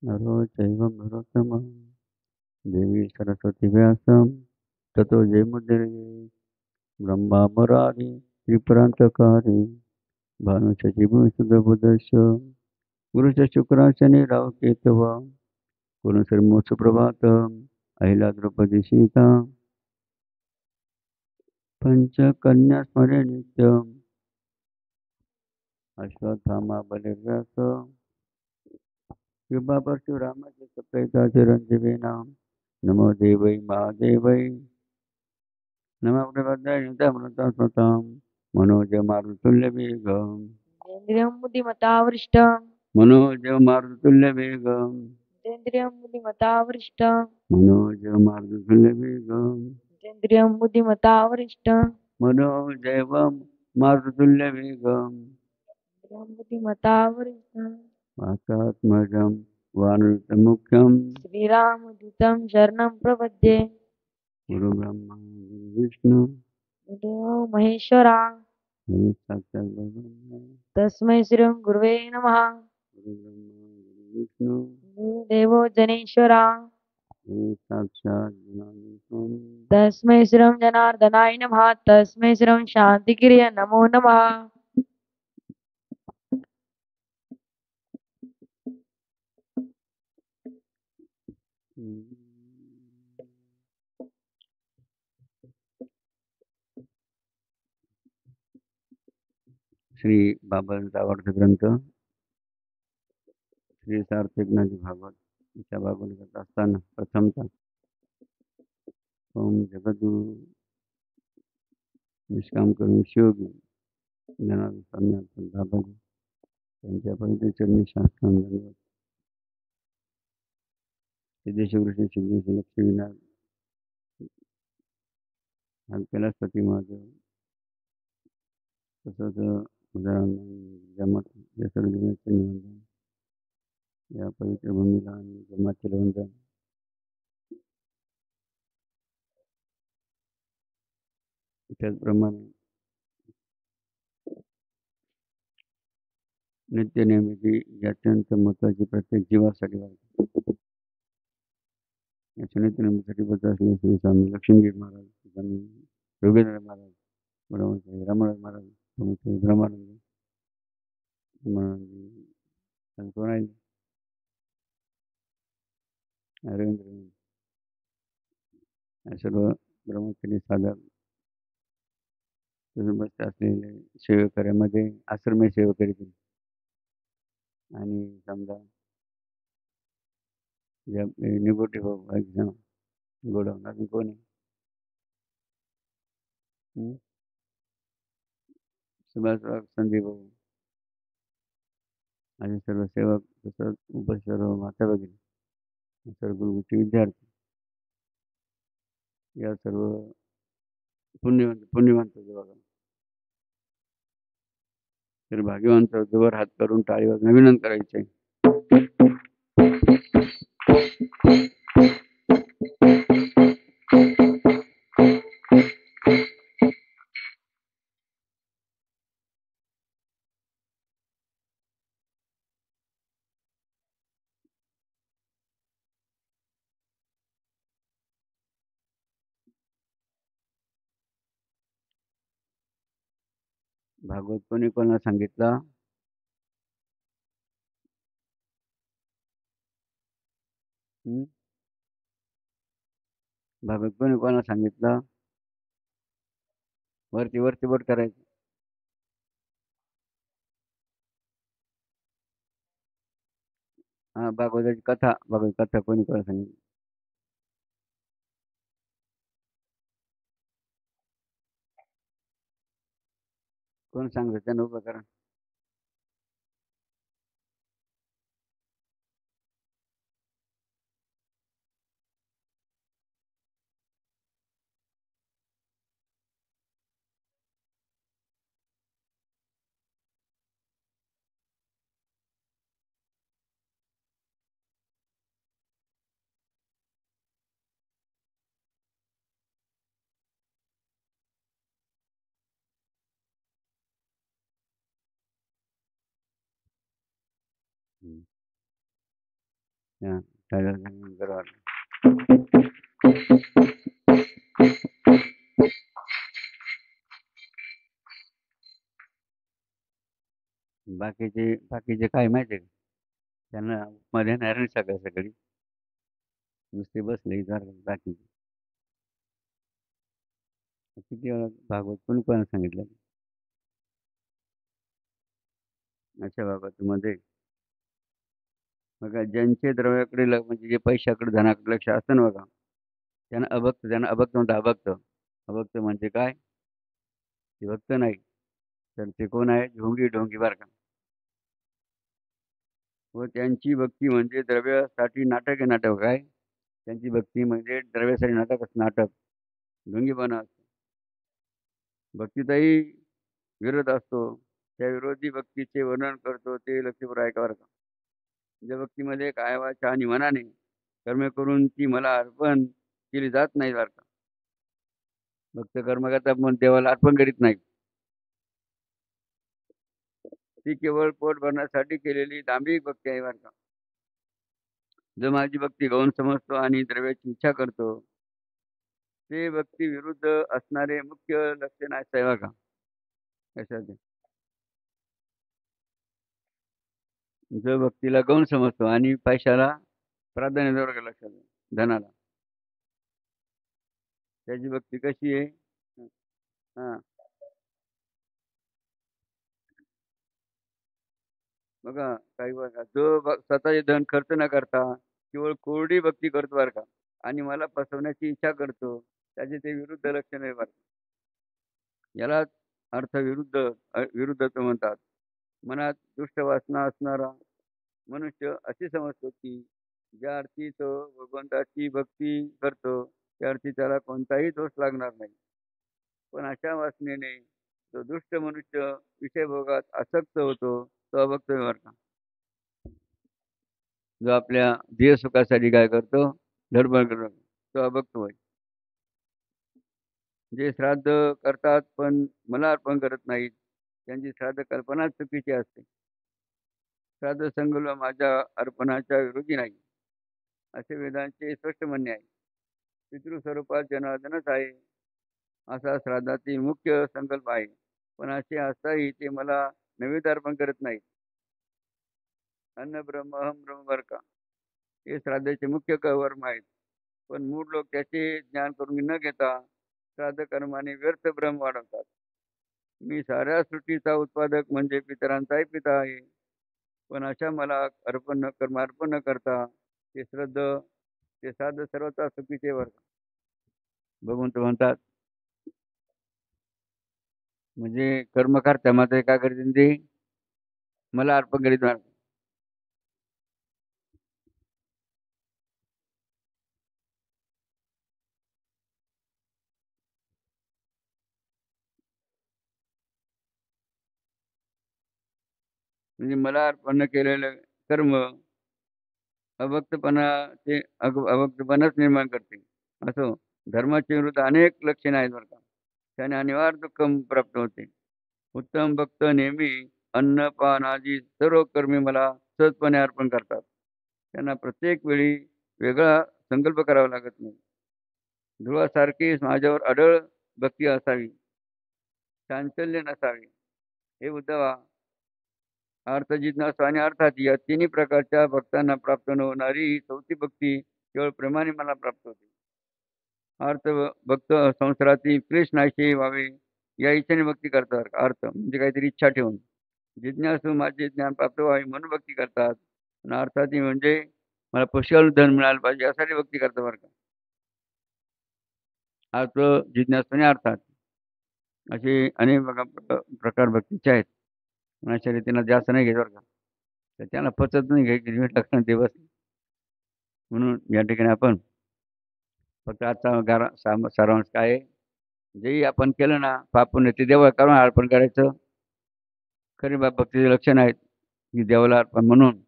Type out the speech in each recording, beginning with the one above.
Niro चैव नरोत्तमं देवी सरस्वती व्यासं ततो जयमुदीरये ब्रह्मामरारि त्रिपुरान्तकारि भानुशचिभूषुधबुधश्च गुरुश्च शुक्राशनि रावकेतवा गुरुश्रीमो सुप्रभातम् अहिला द्रौपदी सीता पंचकन्या स्मरे नित्यम् अश्वत्थामा बलिव्यास कृपा परशुरामाचे सप्रेता चिरंजीवेना नमो देवै महादेवै नमः प्रभद्राय नित्यामृता स्वतां मनोज मारुतुल्य वेगम् इन्द्रियं बुद्धिमतावृष्टं मनोज मारुतुल्य वेगम् इन्द्रियं बुद्धिमतावृष्टं मनोज मारुतुल्य वेगम् इन्द्रियं बुद्धिमतावृष्टं मनोजैव मारुतुल्य वेगम् इन्द्रियं बुद्धिमतावृष्टं वातात्मजं वानरमुख्यं श्रीरामदूतं शरणं प्रपद्ये गुरुब्रह्मा गुरुविष्णु गुरुदेवो महेश्वरा साक्षात् परब्रह्म तस्मै श्री गुरुवे नमः गुरुब्रह्मा गुरुविष्णु गुरुदेवो जनेश्वरा साक्षात् गुणाधीशं तस्मै श्री जनार्दनाय नमः तस्मै श्री शान्तिगिरिय नमो नमः श्री बाबांचा आवडता ग्रंथ श्री सार्थकनाथ भागवत याच्या भागवत करत असताना प्रथमतः ओम जगद्गुरु निष्काम करून शिवगी जनार्दन बाबाजी त्यांच्या पवित्र चरणी शास्त्रांत धन्यवाद सिद्धेश्वर सिद्धेश्वर लक्ष्मीनाथ कैलासपती महादेव तसंच जमात या सर्व दिनाचे निवंदन या पवित्र भूमीला आणि जमातीला वंदन त्याचप्रमाणे नित्यनेमिती जी अत्यंत महत्वाची प्रत्येक जीवासाठी वाटते याच्या नित्यनेमितीसाठी बद्ध असलेले श्री स्वामी लक्ष्मीजी महाराज स्वामी योगेंद्र महाराज ब्रह्मश्री रमण महाराज ब्रह्मश्री ब्रह्मानंद ब्रह्मानंद कोण रवींद्र या सर्व ब्रह्मचारी साधक बसते असलेले सेवेकऱ्यामध्ये आश्रमी सेवेकरी आणि समजा जे आपले निगोटी भाऊ एक्झाम गोडाऊन अजून कोण आहे सुभाषराव संदीप भाऊ आणि सर्व सेवक तसंच उपसर्व माता भगिनी सर्व गुरुची विद्यार्थी या सर्व पुण्यवंत बघा तर भाग्यवंत जोवर हात करून टाळीवर अभिनंदन करायचे भागवत कोणी कोणाला सांगितला भागवत कोणी कोणाला सांगितलं वरती वरती बोट करायचं हा भागवताची कथा भागवत कथा कोणी कोणाला सांगितली कोण सांगत त्यानं उभं करा हां, टाळ्या बरं वाटलं. बाकीचे काय माहिती आहे का? त्यांना उपमा देणार नाही सकाळी-सकाळी. नुसते बसले बाकीचे. किती वेळा भागवत कोणी सांगितलं? अशा बाबतीमध्ये बघा ज्यांचे द्रव्याकडे म्हणजे जे पैशाकडे, धनाकडे लक्ष असतं ना बघा, त्यांना अभक्त म्हणतात अभक्त. अभक्त म्हणजे काय? ते भक्त नाही. तर ते कोण आहे? ढोंगी बरं का. व त्यांची भक्ती म्हणजे द्रव्यासाठी नाटक आहे नाटक काय? त्यांची भक्ती म्हणजे द्रव्यासाठी नाटक. ढोंगीपणा असतो. भक्तीचाही विरोध असतो. त्या विरोधी भक्तीचे वर्णन करतो ते लक्षपूर्वक ऐका बरं का. ज्या भक्तीमध्ये काय वाचा आणि मनाने कर्म करून ती मला अर्पण केली जात नाही बरं का. भक्त कर्म करता पण देवाला अर्पण करीत नाही. ती केवळ पोट भरण्यासाठी केलेली दांभिक भक्ती आहे बरं का. जो माझी भक्ती गौण समजतो आणि द्रव्याची इच्छा करतो ते भक्ती विरुद्ध असणारे मुख्य लक्षण आहे बघा. कशाचे? जो भक्तीला गौण समजतो आणि पैशाला प्राधान्य देतो बरं का लक्षात घ्या. धनाला. त्याची भक्ती कशी आहे? हां. बघा काही बघा जो स्वतःचे धन खर्च न करता केवळ कोरडी भक्ती करतो बरं का आणि मला फसवण्याची इच्छा करतो त्याचे ते विरुद्ध लक्षण आहे बरं का. यालाच विरुद्धत्व म्हणतात. मनात दुष्ट वासना असणारा मनुष्य असे समजतो की ज्या अर्थी तो भगवंताची भक्ती करतो त्या अर्थी त्याला कोणताही दोष लागणार नाही. पण अशा वासनेने तो दुष्ट मनुष्य विषयभोगात आसक्त होतो तो अभक्त आहे बरं का. जो आपल्या देह सुखासाठी काय करतो? धडपड करतो तो अभक्त होय. जे श्राद्ध करतात पण मला अर्पण करत नाहीत त्यांची श्राद्ध कल्पनाच चुकीची असते. श्राद्ध संकल्प माझ्या अर्पणाच्या विरोधी नाही असे वेदांचे स्पष्ट म्हणणे आहे. पितृस्वरूपात जनार्दनच आहे असा श्राद्धातील मुख्य संकल्प आहे. पण असे असताही ते मला नैवेद्य अर्पण करत नाहीत. अन्न ब्रह्म अहम ब्रह्म बरं का. हे श्राद्धाचे मुख्य कर्म आहेत. पण मूळ लोक त्याचे ज्ञान करून न घेता श्राद्ध कर्माने व्यर्थ भ्रम वाढवतात. मी साऱ्या सृष्टीचा उत्पादक म्हणजे पितरांचाही पिता आहे. पण अशा मला कर्मार्पण न करता ते श्राद्ध सर्वता चुकीचे वर भगवंत म्हणतात. म्हणजे कर्म करता मात्र काय करतील ते मला अर्पण करीत नाही. म्हणजे मला अर्पण केलेलं कर्म अभक्तपणाच निर्माण करते. असो धर्माच्या विरुद्ध अनेक लक्षणे आहेत बरं का. त्याने अनिवार्य दुःख प्राप्त होते. उत्तम भक्त नेहमी अन्न पान आदी सर्व कर्मे मला सहजपणे अर्पण करतात. त्यांना प्रत्येक वेळी वेगळा संकल्प करावा लागत नाही. ध्रुवासारखी माझ्यावर अढळ भक्ती असावी, चांचल्य नसावे. हे उद्धवा अर्थ जिज्ञासा आणि अर्थात या तिन्ही प्रकारच्या भक्तांना प्राप्त न होणारी ही चौथी भक्ती केवळ प्रेमाने मला प्राप्त होते. अर्थ भक्त संसारातील क्लेश नाहीसे व्हावे या इच्छेने भक्ती करतात. अर्थ म्हणजे काहीतरी इच्छा ठेवून. जिज्ञासू माझे ज्ञान प्राप्त व्हावे म्हणून भक्ती करतात. आणि अर्थात म्हणजे मला पुष्कळ धन मिळालं पाहिजे यासाठी भक्ती करतात बरं का. अर्थ जिज्ञासूने अर्थात असे अनेक प्रकार भक्तीचे आहेत. अशा रीतीनं जास्त नाही घेत बरं का. तर त्यांना पचत नाही घ्यायची दिवस म्हणून या ठिकाणी आपण फक्त आजचा सारांश काय आहे? जेही आपण केलं ना पाप पुण्य ते देवाला करून अर्पण करायचं. खरी भक्तीचे लक्षण आहेत की देवाला अर्पण म्हणून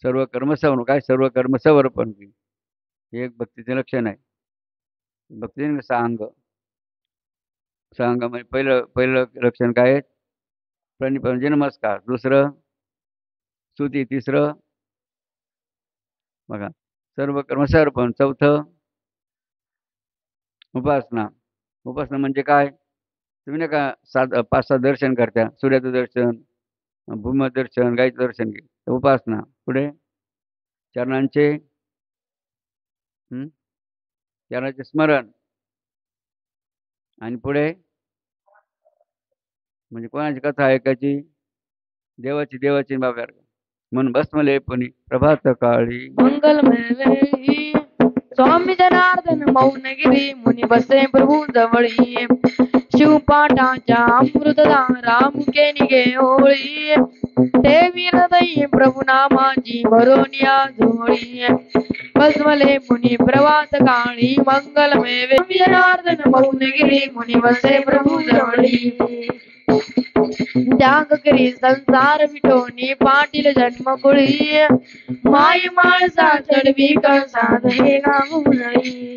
सर्व कर्म सर्व कर्म समर्पण हे एक भक्तीचे लक्षण आहे. भक्तीचे सहा अंगामध्ये पहिलं लक्षण काय आहे? प्रणिपात म्हणजे नमस्कार. दुसरं स्तुती. तिसरं बघा, सर्व कर्म समर्पण. चौथं उपासना. उपासना म्हणजे काय? तुम्ही नाही का 5-6 दर्शन करता. सूर्याचं दर्शन, भूमदर्शन, गायीचं दर्शन घे. उपासना. पुढे चरणांचे चरणाचे स्मरण. आणि पुढे म्हणजे कोणाची कथा ऐकायची? देवाची बाब्यार. म्हणून भस्मलेपनी प्रभात काळी मंगलमय वेळी स्वामी जनार्दन मौनगिरी मुनी बसे प्रभू जवळी शिवपाठाच्या अमृतधारा मुखे निघे होळी देवी हृदयी प्रभू नामाची भरोनिया जोळी भस्मले मुनी प्रभात काळी मंगलमय वेळी स्वामी जनार्दन मौनगिरी मुनी बसे प्रभू जवळी त्याग करी संसार विटोनी पाटील जन्मकुळी माई माळसा चढवी कळसाद हे गावुळी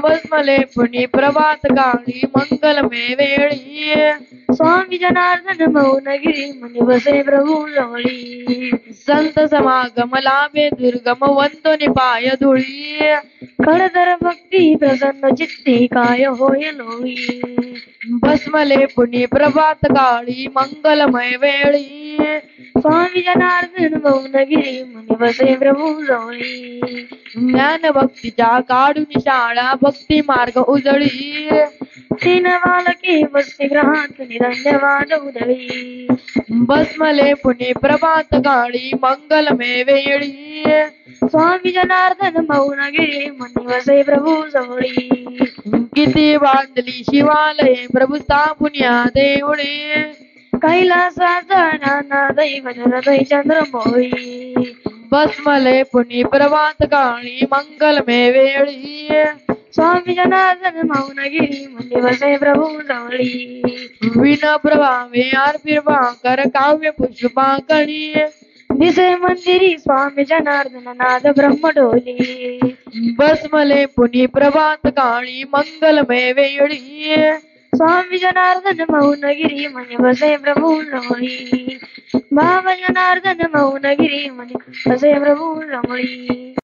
भस्मले पुनी प्रभात काळी मंगलमय वेळी स्वामी जनार्दन मौनगिरी मुनी बसे प्रभू जवळी संत समागम लाभे दुर्गम वंदोनी पाय धुळी खडतर भक्ती प्रसन्न चित्ती काय होय लोळी भस्मले पुनी प्रभात काळी मंगलमय वेळी स्वामी जनार्दन मौनगिरी मुनी बसे प्रभू जवळी ज्ञान भक्तीच्या काढून शाळा भक्ती मार्ग उजळी तीन बालके बसते ग्रहात धन्यवाद उदळी भस्मले पुनी प्रभात काळी मंगलमय वेळी स्वामी जनार्दन मौनगिरी मुनी बसे प्रभू जवळी किती बांधली शिवालये प्रभू स्थापून या देवळी कैलासाचा नाना दैवत हृदय चंद्रमोळी भस्मले पुनी प्रभात काळी मंगलमय वेळी स्वामी जनार्दन मौनगिरी मुनी बसे प्रभू जवळी विन प्रभावे अर्पिर्भा कर काव्य पुष्पाकळी दिसे मंदिरी स्वामी जनार्दन नाद ब्रह्मडोली भस्मले पुनी प्रभात काळी मंगलमय वेळी स्वामी जनार्दन मौनगिरी मुनी बसे प्रभू जवळी भाव जनार्दन मौनगिरी मुनी बसे प्रभू जवळी